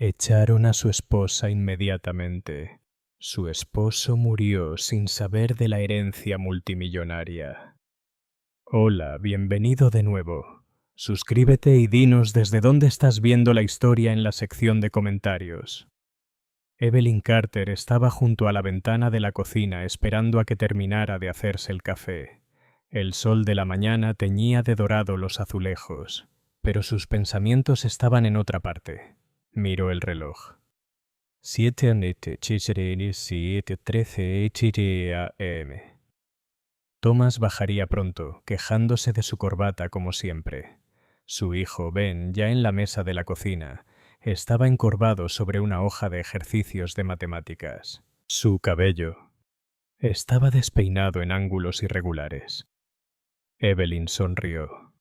Echaron a su esposa inmediatamente. Su esposo murió sin saber de la herencia multimillonaria. Hola, bienvenido de nuevo. Suscríbete y dinos desde dónde estás viendo la historia en la sección de comentarios. Evelyn Carter estaba junto a la ventana de la cocina esperando a que terminara de hacerse el café. El sol de la mañana teñía de dorado los azulejos, pero sus pensamientos estaban en otra parte. Miró el reloj. 7:13 AM. Thomas bajaría pronto, quejándose de su corbata como siempre. Su hijo, Ben, ya en la mesa de la cocina, estaba encorvado sobre una hoja de ejercicios de matemáticas. Su cabello estaba despeinado en ángulos irregulares. Evelyn sonrió.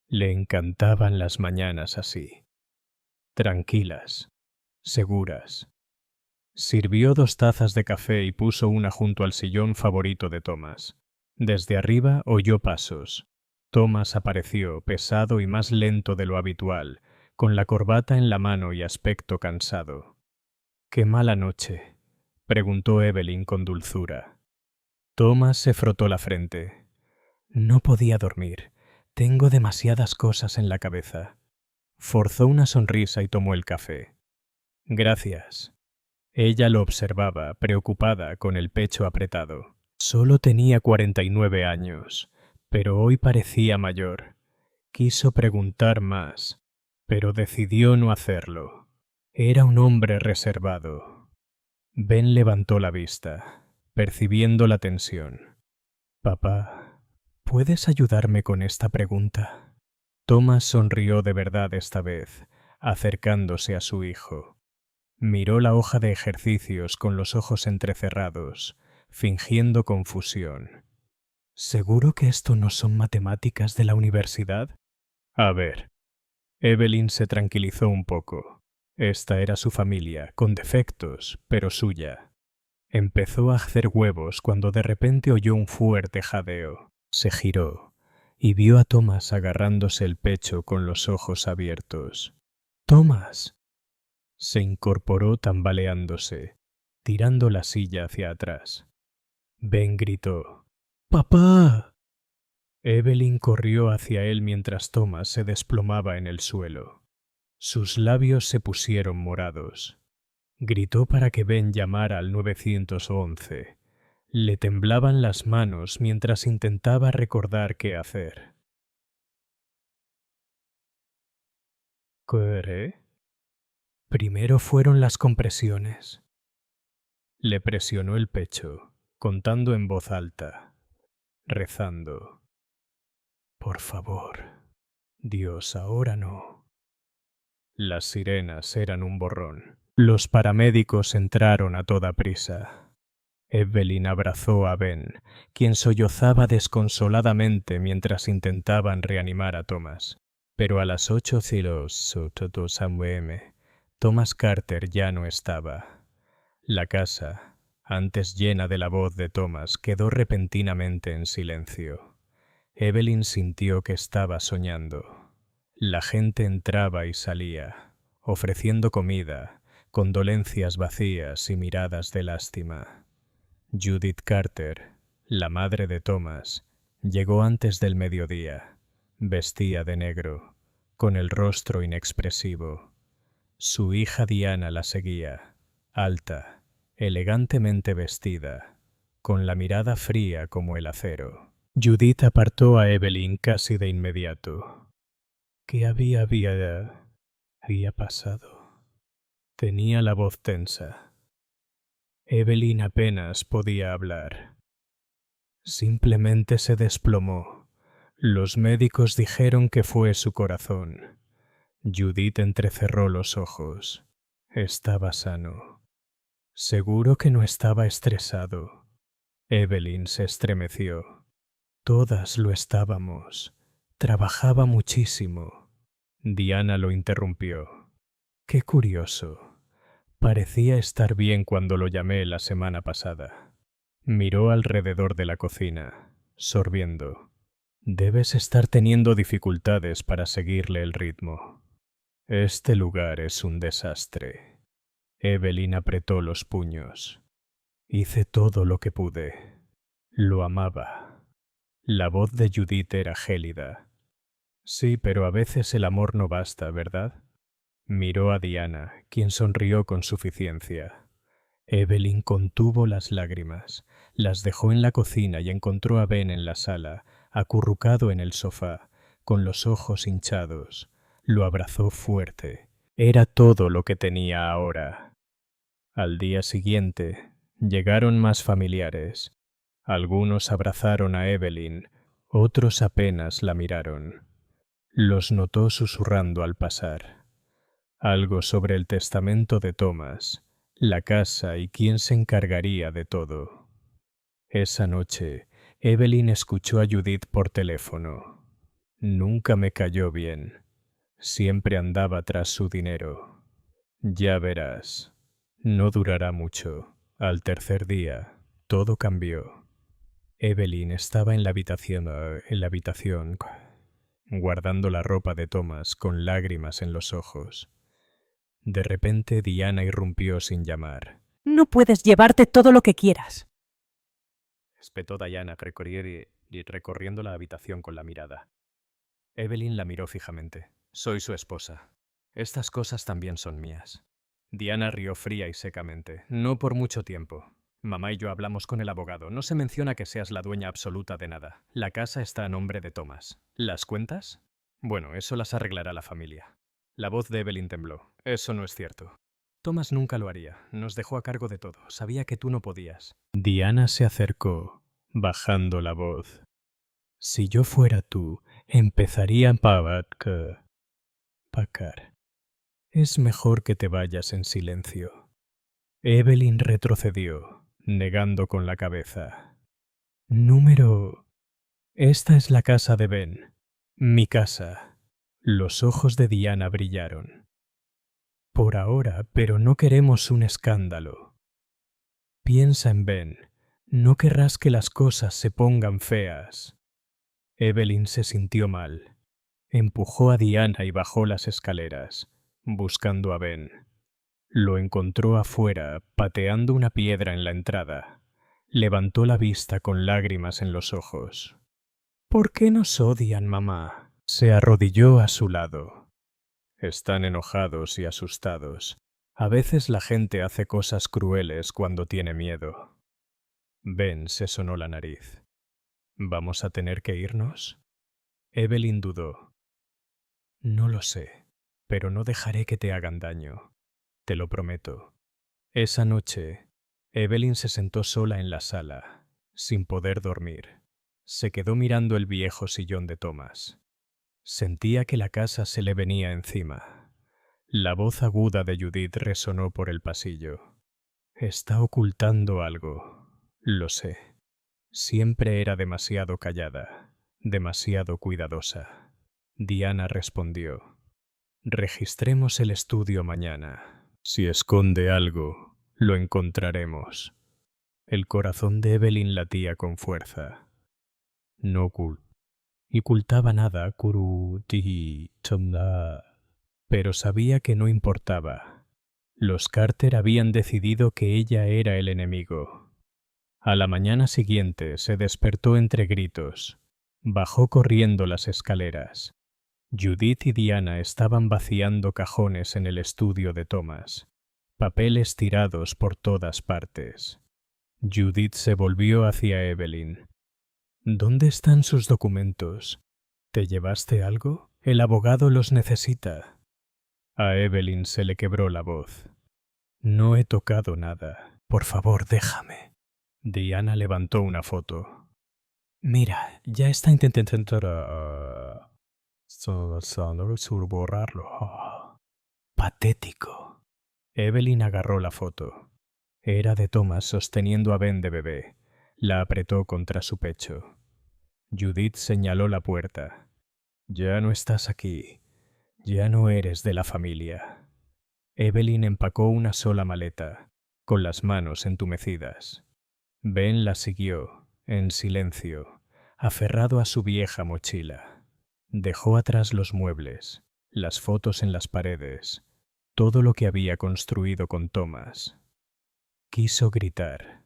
Le encantaban las mañanas así. Tranquilas, seguras. Sirvió 2 tazas de café y puso una junto al sillón favorito de Thomas. Desde arriba oyó pasos. Thomas apareció, pesado y más lento de lo habitual, con la corbata en la mano y aspecto cansado. «¿Qué mala noche?», preguntó Evelyn con dulzura. Thomas se frotó la frente. «No podía dormir. Tengo demasiadas cosas en la cabeza». Forzó una sonrisa y tomó el café. «Gracias». Ella lo observaba, preocupada, con el pecho apretado. Solo tenía 49 años, pero hoy parecía mayor. Quiso preguntar más, pero decidió no hacerlo. Era un hombre reservado. Ben levantó la vista, percibiendo la tensión. «Papá, ¿puedes ayudarme con esta pregunta?». Thomas sonrió de verdad esta vez, acercándose a su hijo. Miró la hoja de ejercicios con los ojos entrecerrados, fingiendo confusión. «¿Seguro que esto no son matemáticas de la universidad?». A ver. Evelyn se tranquilizó un poco. Esta era su familia, con defectos, pero suya. Empezó a hacer huevos cuando de repente oyó un fuerte jadeo. Se giró y vio a Thomas agarrándose el pecho con los ojos abiertos. «¡Thomas!». Se incorporó tambaleándose, tirando la silla hacia atrás. Ben gritó: «¡Papá!». Evelyn corrió hacia él mientras Thomas se desplomaba en el suelo. Sus labios se pusieron morados. Gritó para que Ben llamara al 911. Le temblaban las manos mientras intentaba recordar qué hacer. ¿Qué haré? Primero fueron las compresiones. Le presionó el pecho, contando en voz alta, rezando. «Por favor, Dios, ahora no». Las sirenas eran un borrón. Los paramédicos entraron a toda prisa. Evelyn abrazó a Ben, quien sollozaba desconsoladamente mientras intentaban reanimar a Thomas. Pero a las 8:02 AM, Thomas Carter ya no estaba. La casa, antes llena de la voz de Thomas, quedó repentinamente en silencio. Evelyn sintió que estaba soñando. La gente entraba y salía, ofreciendo comida, condolencias vacías y miradas de lástima. Judith Carter, la madre de Thomas, llegó antes del mediodía. Vestía de negro, con el rostro inexpresivo. Su hija Diana la seguía, alta, elegantemente vestida, con la mirada fría como el acero. Judith apartó a Evelyn casi de inmediato. ¿Qué había pasado? Tenía la voz tensa. Evelyn apenas podía hablar. Simplemente se desplomó. Los médicos dijeron que fue su corazón. Judith entrecerró los ojos. Estaba sano. Seguro que no estaba estresado. Evelyn se estremeció. Todas lo estábamos. Trabajaba muchísimo. Diana lo interrumpió. «Qué curioso. Parecía estar bien cuando lo llamé la semana pasada». Miró alrededor de la cocina, sorbiendo. «Debes estar teniendo dificultades para seguirle el ritmo». Este lugar es un desastre. Evelyn apretó los puños. Hice todo lo que pude. Lo amaba. La voz de Judith era gélida. Sí, pero a veces el amor no basta, ¿verdad? Miró a Diana, quien sonrió con suficiencia. Evelyn contuvo las lágrimas, las dejó en la cocina y encontró a Ben en la sala, acurrucado en el sofá, con los ojos hinchados. Lo abrazó fuerte. Era todo lo que tenía ahora. Al día siguiente, llegaron más familiares. Algunos abrazaron a Evelyn, otros apenas la miraron. Los notó susurrando al pasar. Algo sobre el testamento de Thomas, la casa y quién se encargaría de todo. Esa noche, Evelyn escuchó a Judith por teléfono. Nunca me cayó bien. Siempre andaba tras su dinero. Ya verás, no durará mucho. Al tercer día, todo cambió. Evelyn estaba en la habitación, guardando la ropa de Thomas con lágrimas en los ojos. De repente Diana irrumpió sin llamar. No puedes llevarte todo lo que quieras. Espetó Diana recorriendo la habitación con la mirada. Evelyn la miró fijamente. Soy su esposa. Estas cosas también son mías. Diana rió fría y secamente. No por mucho tiempo. Mamá y yo hablamos con el abogado. No se menciona que seas la dueña absoluta de nada. La casa está a nombre de Thomas. ¿Las cuentas? Bueno, eso las arreglará la familia. La voz de Evelyn tembló. Eso no es cierto. Thomas nunca lo haría. Nos dejó a cargo de todo. Sabía que tú no podías. Diana se acercó, bajando la voz. Si yo fuera tú, empezaría a pagar. Es mejor que te vayas en silencio. Evelyn retrocedió, negando con la cabeza. Esta es la casa de Ben. Mi casa. Los ojos de Diana brillaron. Por ahora, pero no queremos un escándalo. Piensa en Ben. No querrás que las cosas se pongan feas. Evelyn se sintió mal. Empujó a Diana y bajó las escaleras, buscando a Ben. Lo encontró afuera, pateando una piedra en la entrada. Levantó la vista con lágrimas en los ojos. ¿Por qué nos odian, mamá? Se arrodilló a su lado. Están enojados y asustados. A veces la gente hace cosas crueles cuando tiene miedo. Ben se sonó la nariz. ¿Vamos a tener que irnos? Evelyn dudó. No lo sé, pero no dejaré que te hagan daño. Te lo prometo. Esa noche, Evelyn se sentó sola en la sala, sin poder dormir. Se quedó mirando el viejo sillón de Thomas. Sentía que la casa se le venía encima. La voz aguda de Judith resonó por el pasillo. Está ocultando algo. Lo sé. Siempre era demasiado callada, demasiado cuidadosa. Diana respondió. Registremos el estudio mañana. Si esconde algo, lo encontraremos. El corazón de Evelyn latía con fuerza. No ocultaba nada, pero sabía que no importaba. Los Carter habían decidido que ella era el enemigo. A la mañana siguiente se despertó entre gritos. Bajó corriendo las escaleras. Judith y Diana estaban vaciando cajones en el estudio de Thomas. Papeles tirados por todas partes. Judith se volvió hacia Evelyn. ¿Dónde están sus documentos? ¿Te llevaste algo? El abogado los necesita. A Evelyn se le quebró la voz. No he tocado nada. Por favor, déjame. Diana levantó una foto. Mira, ya está intentando borrarlo. Patético. Evelyn agarró la foto. Era de Thomas sosteniendo a Ben de bebé. La apretó contra su pecho. Judith señaló la puerta. Ya no estás aquí. Ya no eres de la familia. Evelyn empacó una sola maleta, con las manos entumecidas. Ben la siguió, en silencio, aferrado a su vieja mochila. Dejó atrás los muebles. las fotos en las paredes, todo lo que había construido con Thomas. Quiso gritar,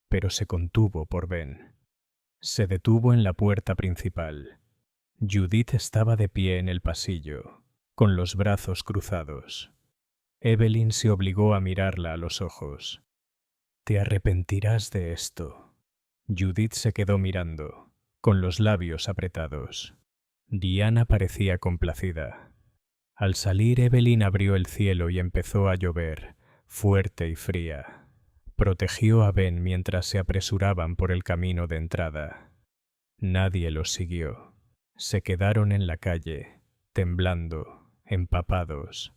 pero se contuvo por Ben. Se detuvo en la puerta principal. Judith estaba de pie en el pasillo, con los brazos cruzados. Evelyn se obligó a mirarla a los ojos. «Te arrepentirás de esto». Judith se quedó mirando, con los labios apretados. Diana parecía complacida. Al salir, Evelyn abrió el cielo y empezó a llover, fuerte y fría. Protegió a Ben mientras se apresuraban por el camino de entrada. Nadie los siguió. Se quedaron en la calle, temblando, empapados.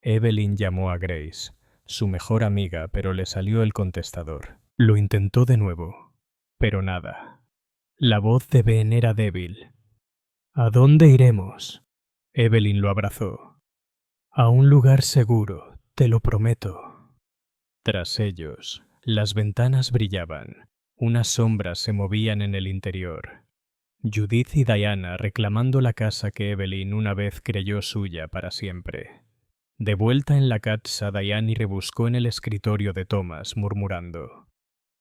Evelyn llamó a Grace, su mejor amiga, pero le salió el contestador. Lo intentó de nuevo, pero nada. La voz de Ben era débil. «¿A dónde iremos?» Evelyn lo abrazó. «A un lugar seguro, te lo prometo». Tras ellos, las ventanas brillaban. Unas sombras se movían en el interior. Judith y Diana reclamando la casa que Evelyn una vez creyó suya para siempre. De vuelta en la casa, Diana rebuscó en el escritorio de Thomas, murmurando.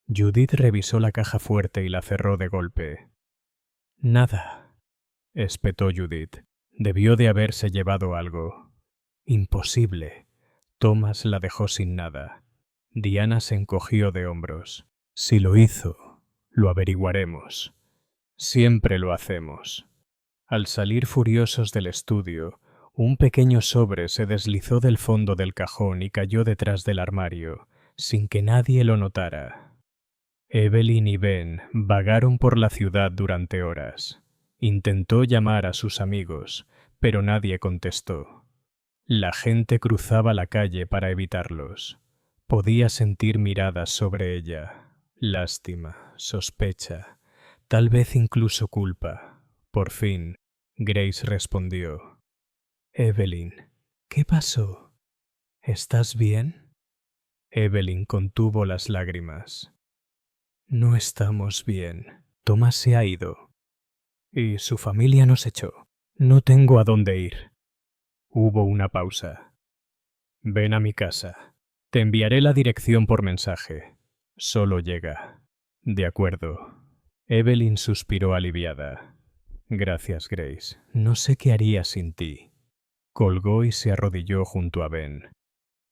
Judith revisó la caja fuerte y la cerró de golpe. «Nada», espetó Judith. Debió de haberse llevado algo. «Imposible». Thomas la dejó sin nada. Diana se encogió de hombros. «Si lo hizo, lo averiguaremos. Siempre lo hacemos». Al salir furiosos del estudio, un pequeño sobre se deslizó del fondo del cajón y cayó detrás del armario, sin que nadie lo notara. Evelyn y Ben vagaron por la ciudad durante horas. Intentó llamar a sus amigos, pero nadie contestó. La gente cruzaba la calle para evitarlos. Podía sentir miradas sobre ella. Lástima, sospecha, tal vez incluso culpa. Por fin, Grace respondió. «Evelyn, ¿qué pasó? ¿Estás bien?» Evelyn contuvo las lágrimas. «No estamos bien. Thomas se ha ido. Y su familia nos echó. No tengo a dónde ir». Hubo una pausa. «Ven a mi casa. Te enviaré la dirección por mensaje. Solo llega». «De acuerdo». Evelyn suspiró aliviada. «Gracias, Grace. No sé qué haría sin ti». Colgó y se arrodilló junto a Ben.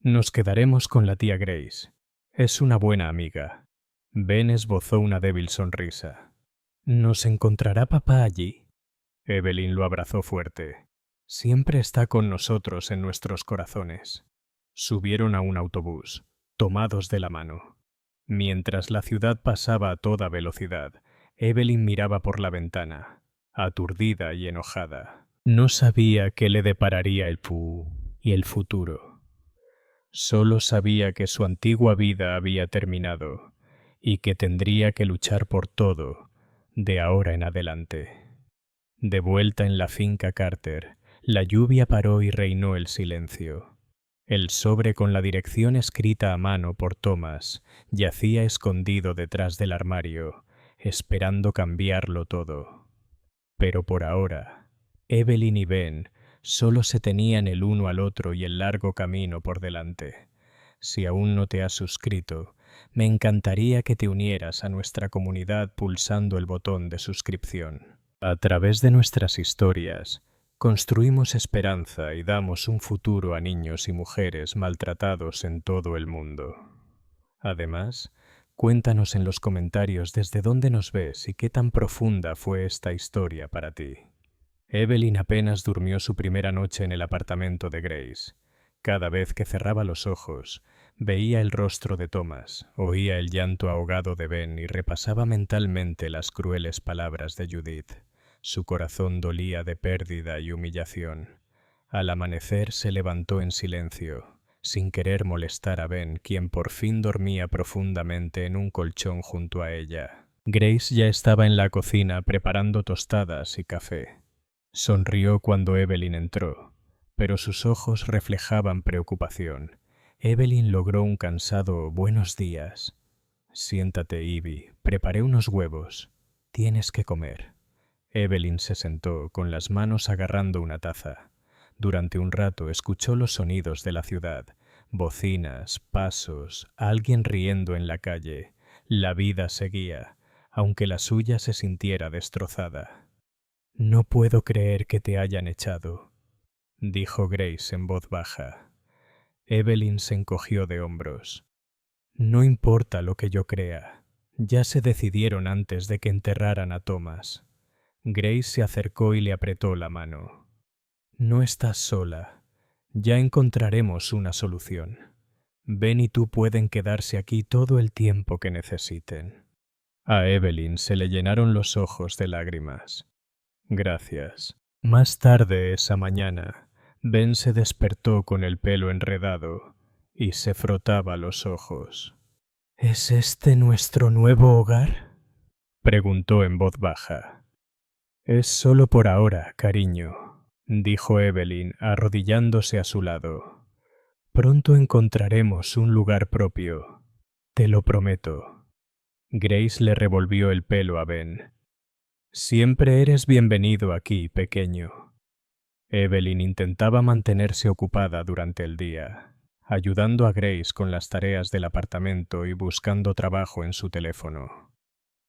«Nos quedaremos con la tía Grace. Es una buena amiga». Ben esbozó una débil sonrisa. «¿Nos encontrará papá allí?» Evelyn lo abrazó fuerte. «Siempre está con nosotros en nuestros corazones». Subieron a un autobús, tomados de la mano. Mientras la ciudad pasaba a toda velocidad, Evelyn miraba por la ventana, aturdida y enojada. No sabía qué le depararía el futuro. Solo sabía que su antigua vida había terminado y que tendría que luchar por todo de ahora en adelante. De vuelta en la finca Carter, la lluvia paró y reinó el silencio. El sobre con la dirección escrita a mano por Thomas yacía escondido detrás del armario, esperando cambiarlo todo. Pero por ahora, Evelyn y Ben solo se tenían el uno al otro y el largo camino por delante. Si aún no te has suscrito, me encantaría que te unieras a nuestra comunidad pulsando el botón de suscripción. A través de nuestras historias, construimos esperanza y damos un futuro a niños y mujeres maltratados en todo el mundo. Además, cuéntanos en los comentarios desde dónde nos ves y qué tan profunda fue esta historia para ti. Evelyn apenas durmió su primera noche en el apartamento de Grace. Cada vez que cerraba los ojos, veía el rostro de Thomas, oía el llanto ahogado de Ben y repasaba mentalmente las crueles palabras de Judith. Su corazón dolía de pérdida y humillación. Al amanecer se levantó en silencio, sin querer molestar a Ben, quien por fin dormía profundamente en un colchón junto a ella. Grace ya estaba en la cocina preparando tostadas y café. Sonrió cuando Evelyn entró, pero sus ojos reflejaban preocupación. Evelyn logró un cansado «buenos días». «Siéntate, Ivy. Preparé unos huevos. Tienes que comer». Evelyn se sentó, con las manos agarrando una taza. Durante un rato escuchó los sonidos de la ciudad, bocinas, pasos, alguien riendo en la calle. La vida seguía, aunque la suya se sintiera destrozada. «No puedo creer que te hayan echado», dijo Grace en voz baja. Evelyn se encogió de hombros. «No importa lo que yo crea. Ya se decidieron antes de que enterraran a Thomas». Grace se acercó y le apretó la mano. «No estás sola. Ya encontraremos una solución. Ben y tú pueden quedarse aquí todo el tiempo que necesiten». A Evelyn se le llenaron los ojos de lágrimas. «Gracias». Más tarde esa mañana, Ben se despertó con el pelo enredado y se frotaba los ojos. «¿Es este nuestro nuevo hogar?», preguntó en voz baja. «Es solo por ahora, cariño», dijo Evelyn, arrodillándose a su lado. «Pronto encontraremos un lugar propio. Te lo prometo». Grace le revolvió el pelo a Ben. «Siempre eres bienvenido aquí, pequeño». Evelyn intentaba mantenerse ocupada durante el día, ayudando a Grace con las tareas del apartamento y buscando trabajo en su teléfono.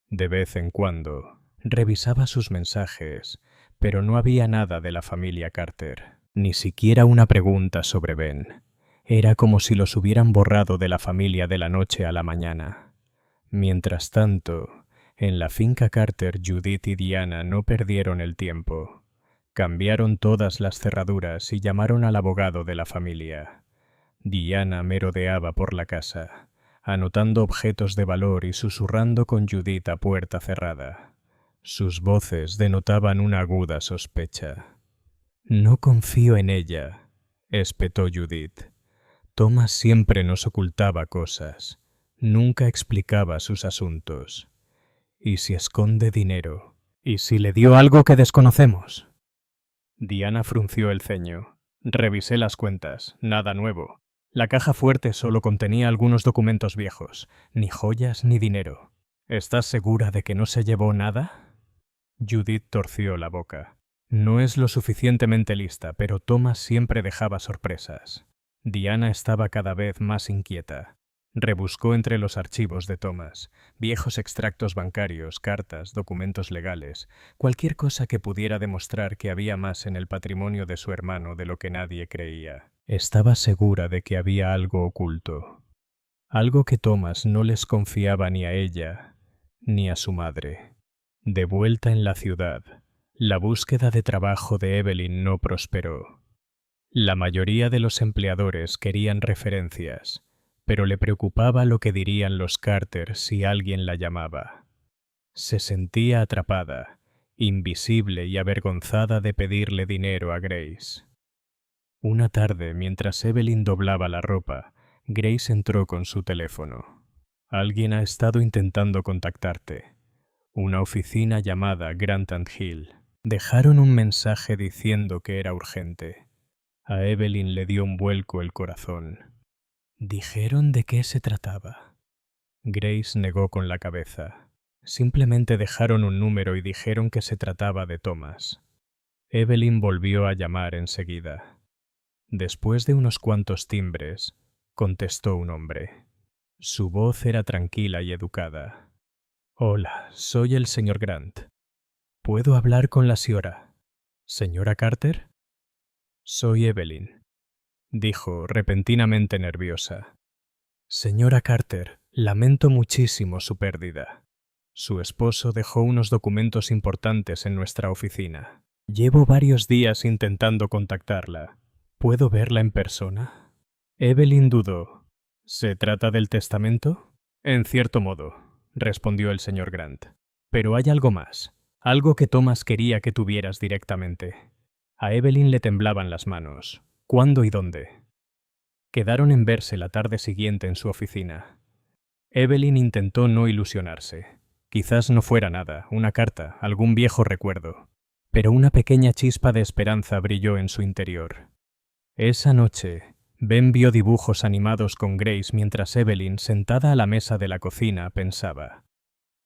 De vez en cuando, revisaba sus mensajes, pero no había nada de la familia Carter, ni siquiera una pregunta sobre Ben. Era como si los hubieran borrado de la familia de la noche a la mañana. Mientras tanto, en la finca Carter, Judith y Diana no perdieron el tiempo. Cambiaron todas las cerraduras y llamaron al abogado de la familia. Diana merodeaba por la casa, anotando objetos de valor y susurrando con Judith a puerta cerrada. Sus voces denotaban una aguda sospecha. «No confío en ella», espetó Judith. «Thomas siempre nos ocultaba cosas. Nunca explicaba sus asuntos. ¿Y si esconde dinero? ¿Y si le dio algo que desconocemos?». Diana frunció el ceño. «Revisé las cuentas. Nada nuevo. La caja fuerte solo contenía algunos documentos viejos. Ni joyas ni dinero». «¿Estás segura de que no se llevó nada?». Judith torció la boca. «No es lo suficientemente lista, pero Thomas siempre dejaba sorpresas». Diana estaba cada vez más inquieta. Rebuscó entre los archivos de Thomas, viejos extractos bancarios, cartas, documentos legales, cualquier cosa que pudiera demostrar que había más en el patrimonio de su hermano de lo que nadie creía. Estaba segura de que había algo oculto, algo que Thomas no les confiaba ni a ella ni a su madre. De vuelta en la ciudad, la búsqueda de trabajo de Evelyn no prosperó. La mayoría de los empleadores querían referencias, pero le preocupaba lo que dirían los Carter si alguien la llamaba. Se sentía atrapada, invisible y avergonzada de pedirle dinero a Grace. Una tarde, mientras Evelyn doblaba la ropa, Grace entró con su teléfono. «Alguien ha estado intentando contactarte. Una oficina llamada Grant & Hill. Dejaron un mensaje diciendo que era urgente». A Evelyn le dio un vuelco el corazón. «¿Dijeron de qué se trataba?». Grace negó con la cabeza. «Simplemente dejaron un número y dijeron que se trataba de Thomas». Evelyn volvió a llamar enseguida. Después de unos cuantos timbres, contestó un hombre. Su voz era tranquila y educada. «Hola, soy el señor Grant. ¿Puedo hablar con la señora? ¿Señora Carter?» «Soy Evelyn», dijo, repentinamente nerviosa. «Señora Carter, lamento muchísimo su pérdida. Su esposo dejó unos documentos importantes en nuestra oficina. Llevo varios días intentando contactarla. ¿Puedo verla en persona?». Evelyn dudó. «¿Se trata del testamento?». «En cierto modo», respondió el señor Grant. «Pero hay algo más, algo que Thomas quería que tuvieras directamente». A Evelyn le temblaban las manos. ¿Cuándo y dónde? Quedaron en verse la tarde siguiente en su oficina. Evelyn intentó no ilusionarse. Quizás no fuera nada, una carta, algún viejo recuerdo. Pero una pequeña chispa de esperanza brilló en su interior. Esa noche, Ben vio dibujos animados con Grace mientras Evelyn, sentada a la mesa de la cocina, pensaba.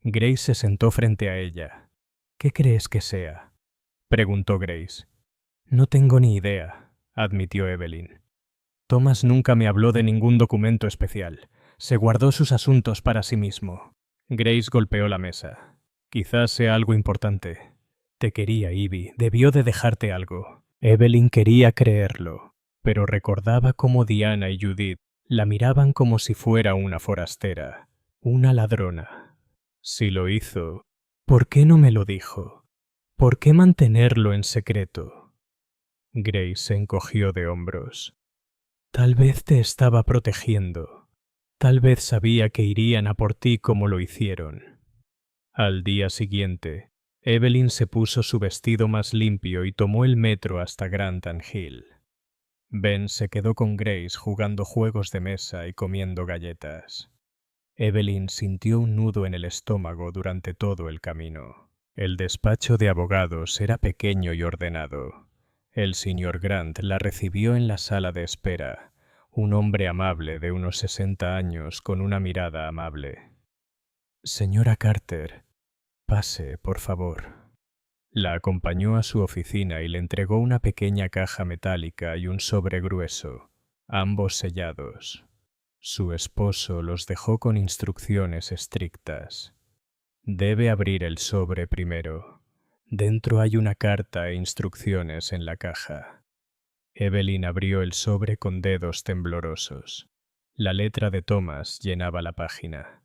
Grace se sentó frente a ella. «¿Qué crees que sea?», preguntó Grace. «No tengo ni idea», admitió Evelyn. Thomas nunca me habló de ningún documento especial. Se guardó sus asuntos para sí mismo. Grace golpeó la mesa. Quizás sea algo importante. Te quería, Ivy. Debió de dejarte algo. Evelyn quería creerlo, pero recordaba cómo Diana y Judith la miraban como si fuera una forastera, una ladrona. Si lo hizo, ¿por qué no me lo dijo? ¿Por qué mantenerlo en secreto? Grace se encogió de hombros. Tal vez te estaba protegiendo. Tal vez sabía que irían a por ti como lo hicieron. Al día siguiente, Evelyn se puso su vestido más limpio y tomó el metro hasta Grantham Hill. Ben se quedó con Grace jugando juegos de mesa y comiendo galletas. Evelyn sintió un nudo en el estómago durante todo el camino. El despacho de abogados era pequeño y ordenado. El señor Grant la recibió en la sala de espera, un hombre amable de unos 60 años con una mirada amable. Señora Carter, pase, por favor. La acompañó a su oficina y le entregó una pequeña caja metálica y un sobre grueso, ambos sellados. Su esposo los dejó con instrucciones estrictas. Debe abrir el sobre primero. Dentro hay una carta e instrucciones en la caja. Evelyn abrió el sobre con dedos temblorosos. La letra de Thomas llenaba la página.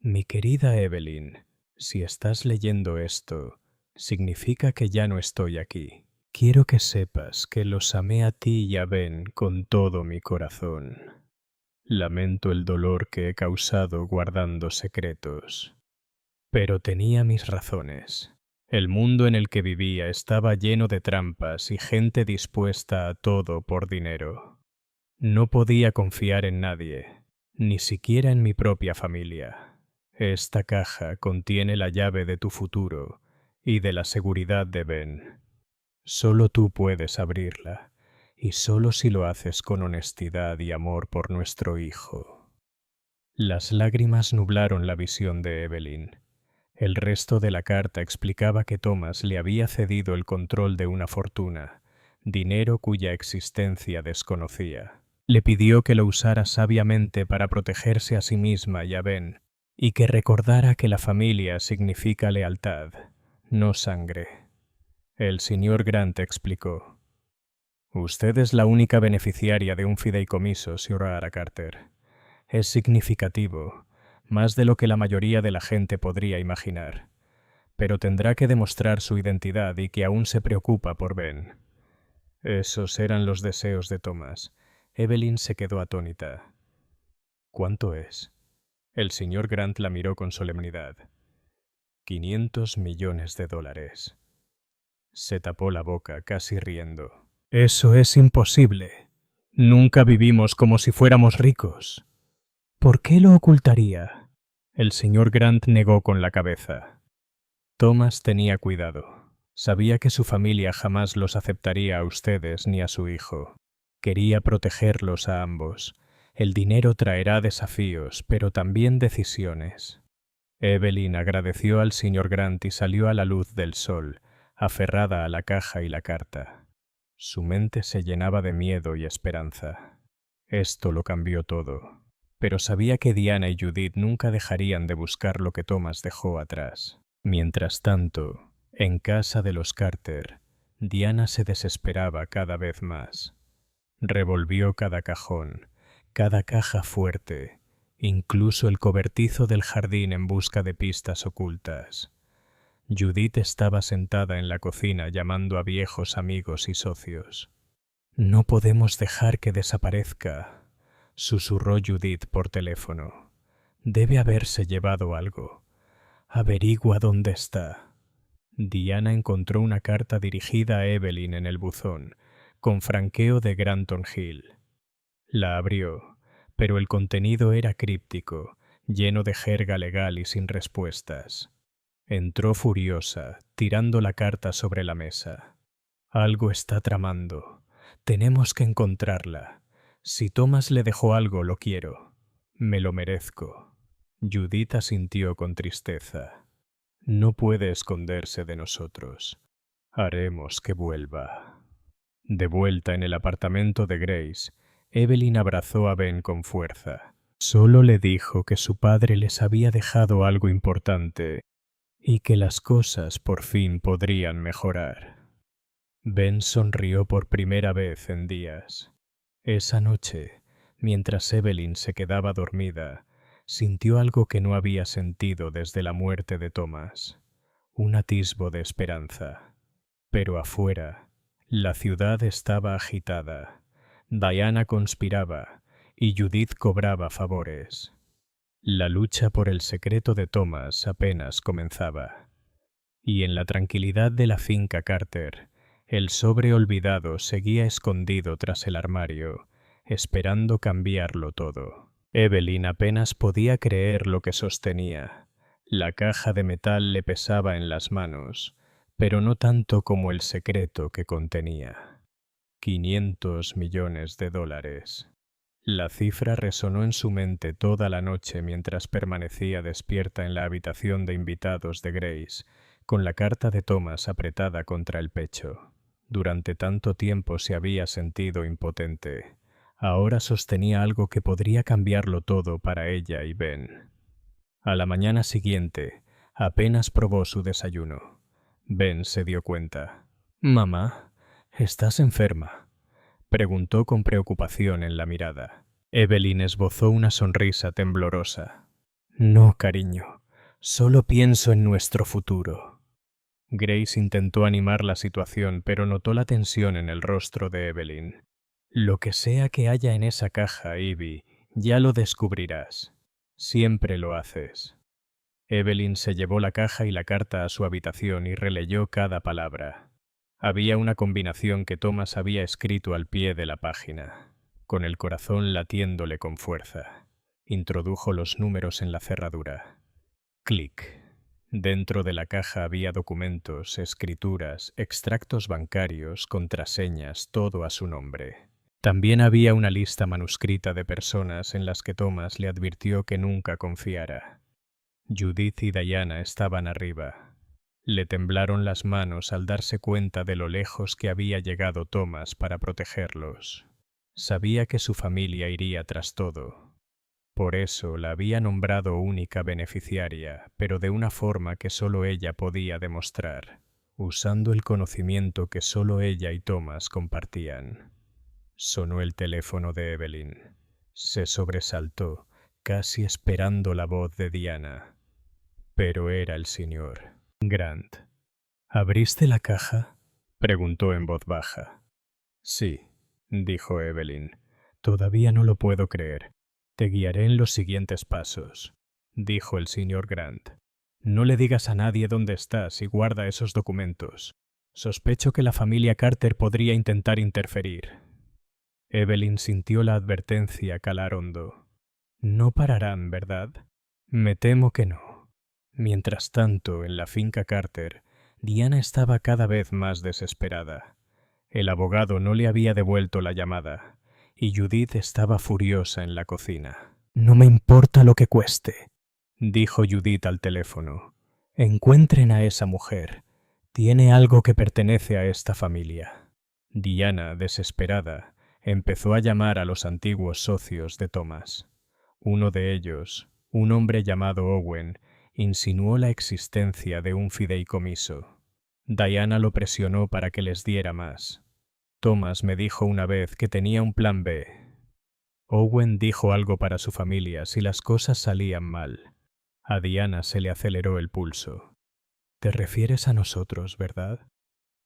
Mi querida Evelyn, si estás leyendo esto, significa que ya no estoy aquí. Quiero que sepas que los amé a ti y a Ben con todo mi corazón. Lamento el dolor que he causado guardando secretos. Pero tenía mis razones. El mundo en el que vivía estaba lleno de trampas y gente dispuesta a todo por dinero. No podía confiar en nadie, ni siquiera en mi propia familia. Esta caja contiene la llave de tu futuro y de la seguridad de Ben. Solo tú puedes abrirla, y solo si lo haces con honestidad y amor por nuestro hijo. Las lágrimas nublaron la visión de Evelyn. El resto de la carta explicaba que Thomas le había cedido el control de una fortuna, dinero cuya existencia desconocía. Le pidió que lo usara sabiamente para protegerse a sí misma y a Ben, y que recordara que la familia significa lealtad, no sangre. El señor Grant explicó. Usted es la única beneficiaria de un fideicomiso, señora Carter. Es significativo, más de lo que la mayoría de la gente podría imaginar. Pero tendrá que demostrar su identidad y que aún se preocupa por Ben. Esos eran los deseos de Thomas. Evelyn se quedó atónita. ¿Cuánto es? El señor Grant la miró con solemnidad. $500 millones. Se tapó la boca, casi riendo. Eso es imposible. Nunca vivimos como si fuéramos ricos. ¿Por qué lo ocultaría? El señor Grant negó con la cabeza. Thomas tenía cuidado. Sabía que su familia jamás los aceptaría a ustedes ni a su hijo. Quería protegerlos a ambos. El dinero traerá desafíos, pero también decisiones. Evelyn agradeció al señor Grant y salió a la luz del sol, aferrada a la caja y la carta. Su mente se llenaba de miedo y esperanza. Esto lo cambió todo. Pero sabía que Diana y Judith nunca dejarían de buscar lo que Thomas dejó atrás. Mientras tanto, en casa de los Carter, Diana se desesperaba cada vez más. Revolvió cada cajón, cada caja fuerte, incluso el cobertizo del jardín en busca de pistas ocultas. Judith estaba sentada en la cocina llamando a viejos amigos y socios. «No podemos dejar que desaparezca», susurró Judith por teléfono. «Debe haberse llevado algo. Averigua dónde está». Diana encontró una carta dirigida a Evelyn en el buzón, con franqueo de Grantham Hill. La abrió, pero el contenido era críptico, lleno de jerga legal y sin respuestas. Entró furiosa, tirando la carta sobre la mesa. «Algo está tramando. Tenemos que encontrarla. Si Thomas le dejó algo, lo quiero. Me lo merezco». Judith asintió con tristeza. «No puede esconderse de nosotros. Haremos que vuelva». De vuelta en el apartamento de Grace, Evelyn abrazó a Ben con fuerza. Solo le dijo que su padre les había dejado algo importante y que las cosas por fin podrían mejorar. Ben sonrió por primera vez en días. Esa noche, mientras Evelyn se quedaba dormida, sintió algo que no había sentido desde la muerte de Thomas, un atisbo de esperanza. Pero afuera, la ciudad estaba agitada. Diana conspiraba y Judith cobraba favores. La lucha por el secreto de Thomas apenas comenzaba. Y en la tranquilidad de la finca Carter, el sobre olvidado seguía escondido tras el armario, esperando cambiarlo todo. Evelyn apenas podía creer lo que sostenía. La caja de metal le pesaba en las manos, pero no tanto como el secreto que contenía. 500 millones de dólares. La cifra resonó en su mente toda la noche mientras permanecía despierta en la habitación de invitados de Grace, con la carta de Thomas apretada contra el pecho. Durante tanto tiempo se había sentido impotente. Ahora sostenía algo que podría cambiarlo todo para ella y Ben. A la mañana siguiente, apenas probó su desayuno. Ben se dio cuenta. «Mamá, ¿estás enferma?», preguntó con preocupación en la mirada. Evelyn esbozó una sonrisa temblorosa. «No, cariño, solo pienso en nuestro futuro». Grace intentó animar la situación, pero notó la tensión en el rostro de Evelyn. «Lo que sea que haya en esa caja, Ivy, ya lo descubrirás. Siempre lo haces». Evelyn se llevó la caja y la carta a su habitación y releyó cada palabra. Había una combinación que Thomas había escrito al pie de la página, con el corazón latiéndole con fuerza. Introdujo los números en la cerradura. Clic. Dentro de la caja había documentos, escrituras, extractos bancarios, contraseñas, todo a su nombre. También había una lista manuscrita de personas en las que Thomas le advirtió que nunca confiara. Judith y Diana estaban arriba. Le temblaron las manos al darse cuenta de lo lejos que había llegado Thomas para protegerlos. Sabía que su familia iría tras todo. Por eso la había nombrado única beneficiaria, pero de una forma que solo ella podía demostrar, usando el conocimiento que solo ella y Thomas compartían. Sonó el teléfono de Evelyn. Se sobresaltó, casi esperando la voz de Diana. Pero era el señor Grant. «¿Abriste la caja?», preguntó en voz baja. «Sí», dijo Evelyn. «Todavía no lo puedo creer. Te guiaré en los siguientes pasos», dijo el señor Grant. «No le digas a nadie dónde estás y guarda esos documentos. Sospecho que la familia Carter podría intentar interferir». Evelyn sintió la advertencia calar hondo. «No pararán, ¿verdad?». «Me temo que no». Mientras tanto, en la finca Carter, Diana estaba cada vez más desesperada. El abogado no le había devuelto la llamada, y Judith estaba furiosa en la cocina. «No me importa lo que cueste», dijo Judith al teléfono. «Encuentren a esa mujer. Tiene algo que pertenece a esta familia». Diana, desesperada, empezó a llamar a los antiguos socios de Thomas. Uno de ellos, un hombre llamado Owen, insinuó la existencia de un fideicomiso. Diana lo presionó para que les diera más. «Thomas me dijo una vez que tenía un plan B». Owen dijo algo para su familia si las cosas salían mal. A Diana se le aceleró el pulso. «Te refieres a nosotros, ¿verdad?».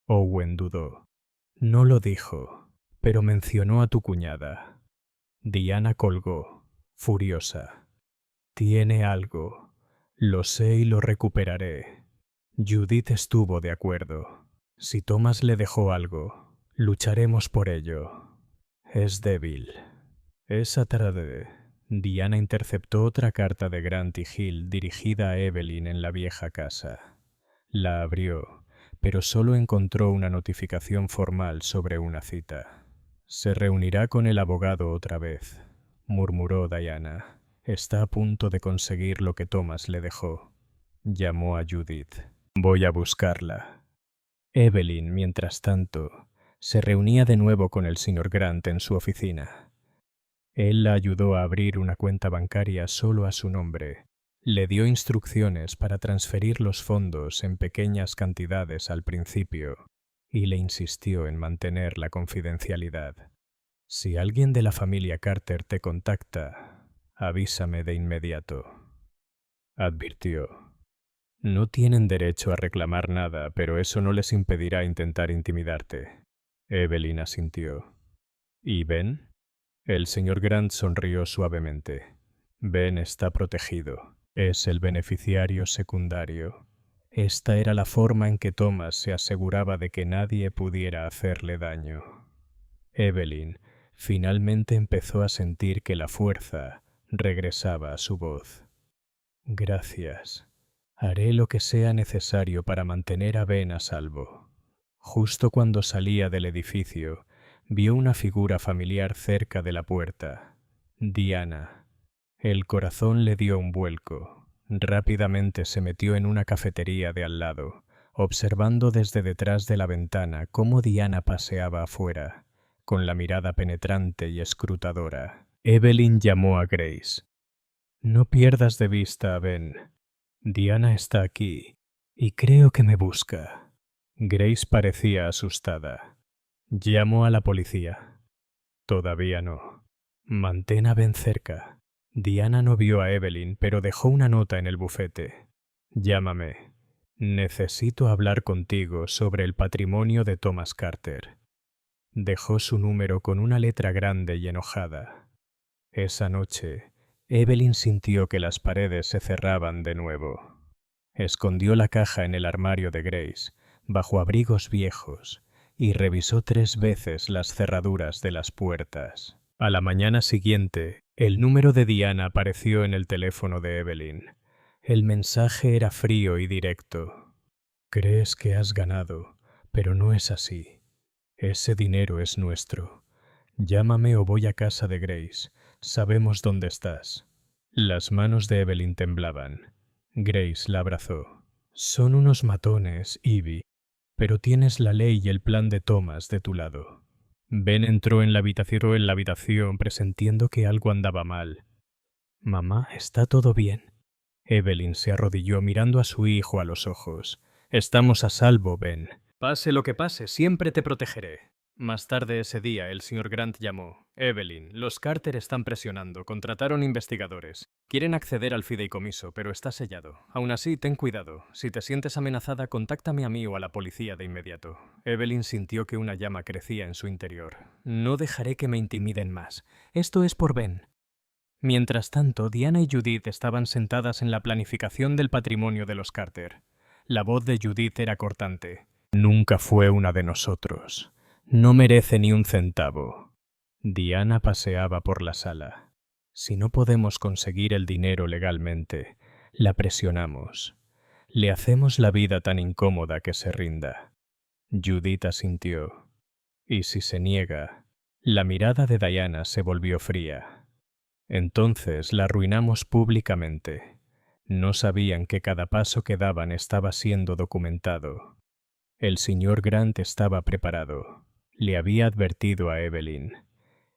Owen dudó. «No lo dijo, pero mencionó a tu cuñada». Diana colgó, furiosa. «Tiene algo. Lo sé y lo recuperaré». Judith estuvo de acuerdo. «Si Thomas le dejó algo, lucharemos por ello. Es débil». Esa tarde, Diana interceptó otra carta de Grant y Hill dirigida a Evelyn en la vieja casa. La abrió, pero solo encontró una notificación formal sobre una cita. «Se reunirá con el abogado otra vez», murmuró Diana. «Está a punto de conseguir lo que Thomas le dejó». Llamó a Judith. «Voy a buscarla». Evelyn, mientras tanto, se reunía de nuevo con el señor Grant en su oficina. Él la ayudó a abrir una cuenta bancaria solo a su nombre. Le dio instrucciones para transferir los fondos en pequeñas cantidades al principio y le insistió en mantener la confidencialidad. Si alguien de la familia Carter te contacta, avísame de inmediato, advirtió. No tienen derecho a reclamar nada, pero eso no les impedirá intentar intimidarte. Evelyn asintió. ¿Y Ben? El señor Grant sonrió suavemente. Ben está protegido. Es el beneficiario secundario. Esta era la forma en que Thomas se aseguraba de que nadie pudiera hacerle daño. Evelyn finalmente empezó a sentir que la fuerza regresaba a su voz. Gracias. Haré lo que sea necesario para mantener a Ben a salvo. Justo cuando salía del edificio, vio una figura familiar cerca de la puerta. Diana. El corazón le dio un vuelco. Rápidamente se metió en una cafetería de al lado, observando desde detrás de la ventana cómo Diana paseaba afuera, con la mirada penetrante y escrutadora. Evelyn llamó a Grace. No pierdas de vista a Ben. Diana está aquí y creo que me busca. Grace parecía asustada. Llamó a la policía. Todavía no. Mantén a Ben cerca. Diana no vio a Evelyn, pero dejó una nota en el bufete. Llámame. Necesito hablar contigo sobre el patrimonio de Thomas Carter. Dejó su número con una letra grande y enojada. Esa noche, Evelyn sintió que las paredes se cerraban de nuevo. Escondió la caja en el armario de Grace, bajo abrigos viejos, y revisó 3 veces las cerraduras de las puertas. A la mañana siguiente, el número de Diana apareció en el teléfono de Evelyn. El mensaje era frío y directo. Crees que has ganado, pero no es así. Ese dinero es nuestro. Llámame o voy a casa de Grace. Sabemos dónde estás. Las manos de Evelyn temblaban. Grace la abrazó. Son unos matones, Ivy, pero tienes la ley y el plan de Thomas de tu lado. Ben entró en la habitación presintiendo que algo andaba mal. Mamá, ¿está todo bien? Evelyn se arrodilló mirando a su hijo a los ojos. Estamos a salvo, Ben. Pase lo que pase, siempre te protegeré. Más tarde ese día, el señor Grant llamó. Evelyn, los Carter están presionando. Contrataron investigadores. Quieren acceder al fideicomiso, pero está sellado. Aún así, ten cuidado. Si te sientes amenazada, contáctame a mí o a la policía de inmediato. Evelyn sintió que una llama crecía en su interior. No dejaré que me intimiden más. Esto es por Ben. Mientras tanto, Diana y Judith estaban sentadas en la planificación del patrimonio de los Carter. La voz de Judith era cortante. Nunca fue una de nosotros. No merece ni un centavo. Diana paseaba por la sala. Si no podemos conseguir el dinero legalmente, la presionamos. Le hacemos la vida tan incómoda que se rinda. Judith asintió. Y si se niega, la mirada de Diana se volvió fría. Entonces la arruinamos públicamente. No sabían que cada paso que daban estaba siendo documentado. El señor Grant estaba preparado. Le había advertido a Evelyn.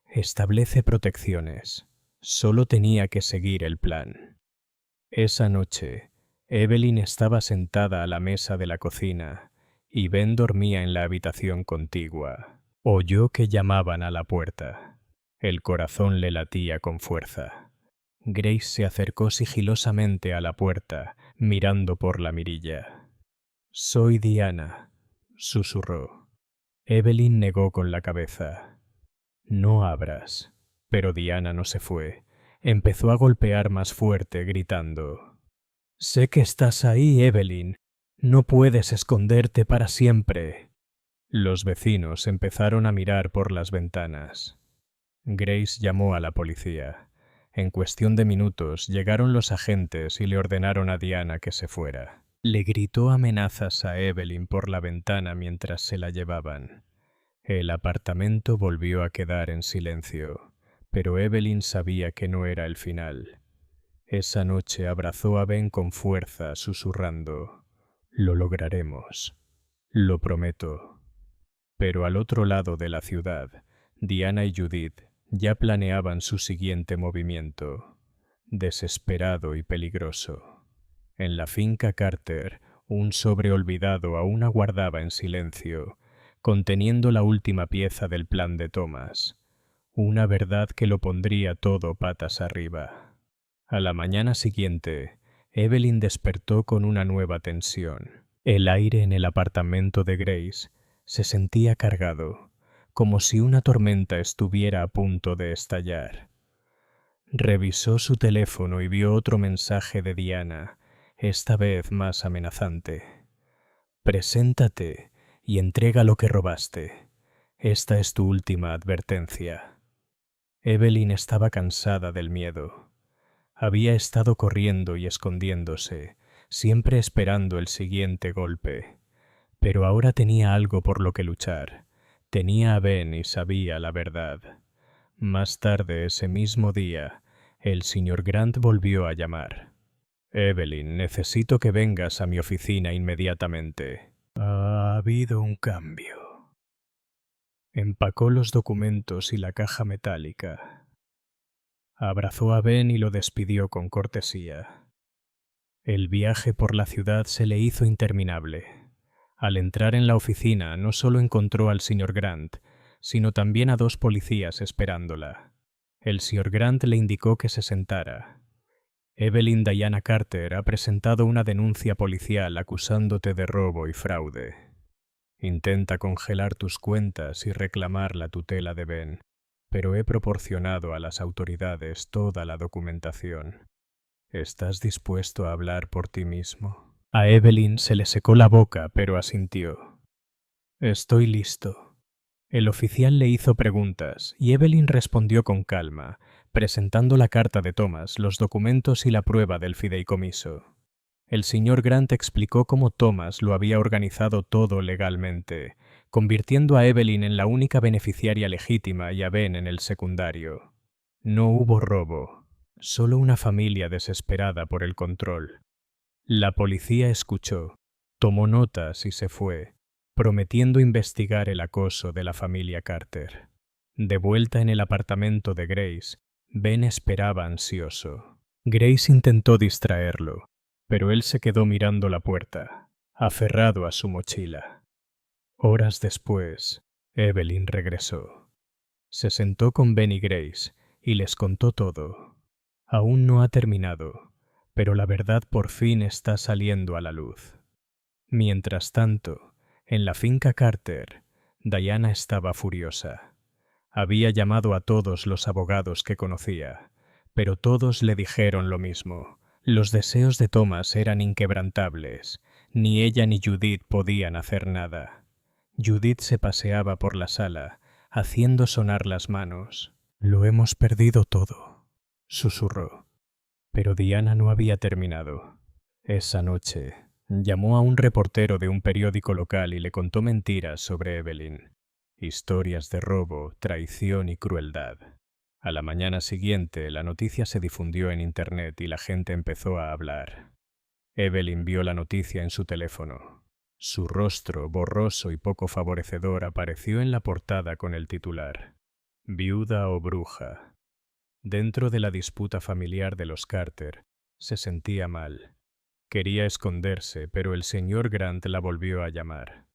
Establece protecciones. Solo tenía que seguir el plan. Esa noche, Evelyn estaba sentada a la mesa de la cocina y Ben dormía en la habitación contigua. Oyó que llamaban a la puerta. El corazón le latía con fuerza. Grace se acercó sigilosamente a la puerta, mirando por la mirilla. «Soy Diana», susurró. Evelyn negó con la cabeza. «No abras». Pero Diana no se fue. Empezó a golpear más fuerte, gritando. «Sé que estás ahí, Evelyn. No puedes esconderte para siempre». Los vecinos empezaron a mirar por las ventanas. Grace llamó a la policía. En cuestión de minutos llegaron los agentes y le ordenaron a Diana que se fuera. Le gritó amenazas a Evelyn por la ventana mientras se la llevaban. El apartamento volvió a quedar en silencio, pero Evelyn sabía que no era el final. Esa noche abrazó a Ben con fuerza, susurrando: «Lo lograremos. Lo prometo». Pero al otro lado de la ciudad, Diana y Judith ya planeaban su siguiente movimiento, desesperado y peligroso. En la finca Carter, un sobre olvidado aún aguardaba en silencio, conteniendo la última pieza del plan de Thomas, una verdad que lo pondría todo patas arriba. A la mañana siguiente, Evelyn despertó con una nueva tensión. El aire en el apartamento de Grace se sentía cargado, como si una tormenta estuviera a punto de estallar. Revisó su teléfono y vio otro mensaje de Diana, esta vez más amenazante. «Preséntate y entrega lo que robaste. Esta es tu última advertencia». Evelyn estaba cansada del miedo. Había estado corriendo y escondiéndose, siempre esperando el siguiente golpe. Pero ahora tenía algo por lo que luchar. Tenía a Ben y sabía la verdad. Más tarde ese mismo día, el señor Grant volvió a llamar. «Evelyn, necesito que vengas a mi oficina inmediatamente. Ha habido un cambio». Empacó los documentos y la caja metálica. Abrazó a Ben y lo despidió con cortesía. El viaje por la ciudad se le hizo interminable. Al entrar en la oficina no solo encontró al señor Grant, sino también a 2 policías esperándola. El señor Grant le indicó que se sentara. «Evelyn Diana Carter ha presentado una denuncia policial acusándote de robo y fraude. Intenta congelar tus cuentas y reclamar la tutela de Ben, pero he proporcionado a las autoridades toda la documentación. ¿Estás dispuesto a hablar por ti mismo?» A Evelyn se le secó la boca, pero asintió. «Estoy listo». El oficial le hizo preguntas y Evelyn respondió con calma, presentando la carta de Thomas, los documentos y la prueba del fideicomiso. El señor Grant explicó cómo Thomas lo había organizado todo legalmente, convirtiendo a Evelyn en la única beneficiaria legítima y a Ben en el secundario. No hubo robo, solo una familia desesperada por el control. La policía escuchó, tomó notas y se fue, prometiendo investigar el acoso de la familia Carter. De vuelta en el apartamento de Grace, Ben esperaba ansioso. Grace intentó distraerlo, pero él se quedó mirando la puerta, aferrado a su mochila. Horas después, Evelyn regresó. Se sentó con Ben y Grace y les contó todo. Aún no ha terminado, pero la verdad por fin está saliendo a la luz. Mientras tanto, en la finca Carter, Diana estaba furiosa. Había llamado a todos los abogados que conocía, pero todos le dijeron lo mismo. Los deseos de Thomas eran inquebrantables. Ni ella ni Judith podían hacer nada. Judith se paseaba por la sala, haciendo sonar las manos. «Lo hemos perdido todo», susurró. Pero Diana no había terminado. Esa noche, llamó a un reportero de un periódico local y le contó mentiras sobre Evelyn. Historias de robo, traición y crueldad. A la mañana siguiente, la noticia se difundió en Internet y la gente empezó a hablar. Evelyn vio la noticia en su teléfono. Su rostro, borroso y poco favorecedor, apareció en la portada con el titular: «Viuda o bruja». Dentro de la disputa familiar de los Carter, se sentía mal. Quería esconderse, pero el señor Grant la volvió a llamar.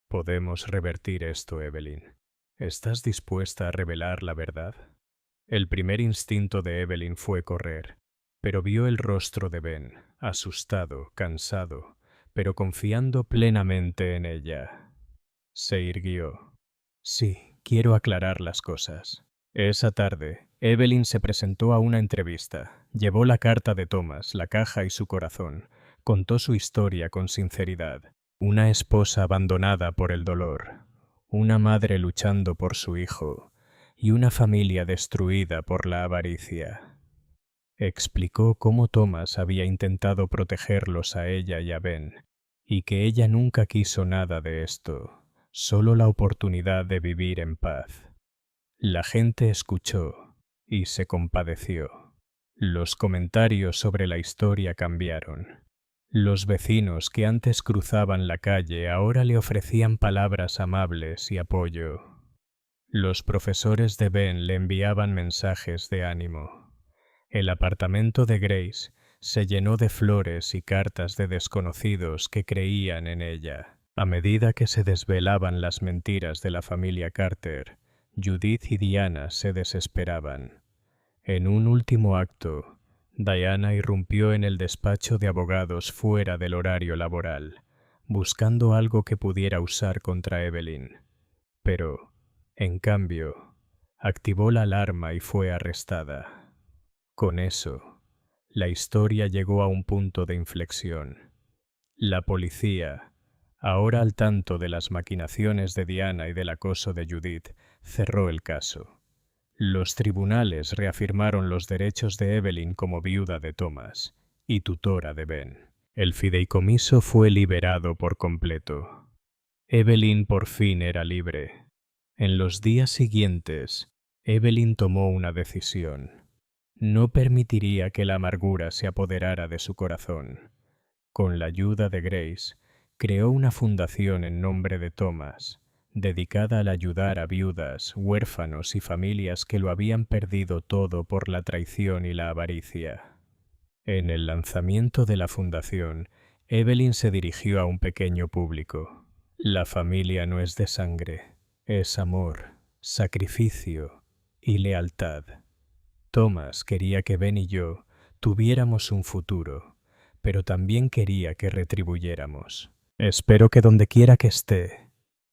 «Podemos revertir esto, Evelyn. ¿Estás dispuesta a revelar la verdad?» El primer instinto de Evelyn fue correr, pero vio el rostro de Ben, asustado, cansado, pero confiando plenamente en ella. Se irguió. «Sí, quiero aclarar las cosas». Esa tarde, Evelyn se presentó a una entrevista. Llevó la carta de Thomas, la caja y su corazón. Contó su historia con sinceridad. Una esposa abandonada por el dolor, una madre luchando por su hijo y una familia destruida por la avaricia. Explicó cómo Thomas había intentado protegerlos a ella y a Ben, y que ella nunca quiso nada de esto, solo la oportunidad de vivir en paz. La gente escuchó y se compadeció. Los comentarios sobre la historia cambiaron. Los vecinos que antes cruzaban la calle ahora le ofrecían palabras amables y apoyo. Los profesores de Ben le enviaban mensajes de ánimo. El apartamento de Grace se llenó de flores y cartas de desconocidos que creían en ella. A medida que se desvelaban las mentiras de la familia Carter, Judith y Diana se desesperaban. En un último acto, Diana irrumpió en el despacho de abogados fuera del horario laboral, buscando algo que pudiera usar contra Evelyn. Pero, en cambio, activó la alarma y fue arrestada. Con eso, la historia llegó a un punto de inflexión. La policía, ahora al tanto de las maquinaciones de Diana y del acoso de Judith, cerró el caso. Los tribunales reafirmaron los derechos de Evelyn como viuda de Thomas y tutora de Ben. El fideicomiso fue liberado por completo. Evelyn por fin era libre. En los días siguientes, Evelyn tomó una decisión. No permitiría que la amargura se apoderara de su corazón. Con la ayuda de Grace, creó una fundación en nombre de Thomas, dedicada al ayudar a viudas, huérfanos y familias que lo habían perdido todo por la traición y la avaricia. En el lanzamiento de la fundación, Evelyn se dirigió a un pequeño público. La familia no es de sangre, es amor, sacrificio y lealtad. Thomas quería que Ben y yo tuviéramos un futuro, pero también quería que retribuyéramos. Espero que donde quiera que esté,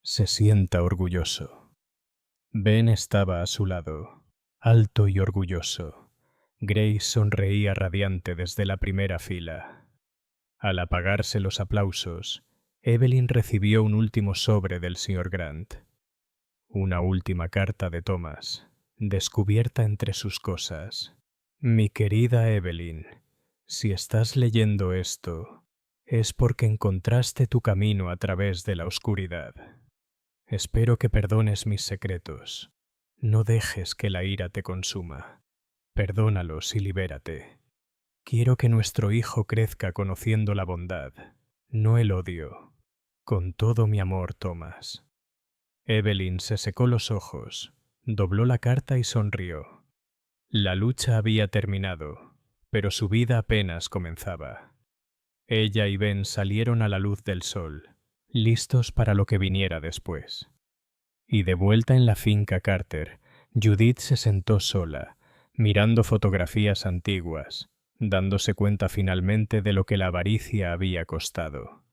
se sienta orgulloso. Ben estaba a su lado, alto y orgulloso. Grace sonreía radiante desde la primera fila. Al apagarse los aplausos, Evelyn recibió un último sobre del Sr. Grant. Una última carta de Thomas, descubierta entre sus cosas. Mi querida Evelyn, si estás leyendo esto, es porque encontraste tu camino a través de la oscuridad. Espero que perdones mis secretos. No dejes que la ira te consuma. Perdónalos y libérate. Quiero que nuestro hijo crezca conociendo la bondad, no el odio. Con todo mi amor, Thomas. Evelyn se secó los ojos, dobló la carta y sonrió. La lucha había terminado, pero su vida apenas comenzaba. Ella y Ben salieron a la luz del sol, listos para lo que viniera después. Y de vuelta en la finca Carter, Judith se sentó sola, mirando fotografías antiguas, dándose cuenta finalmente de lo que la avaricia había costado.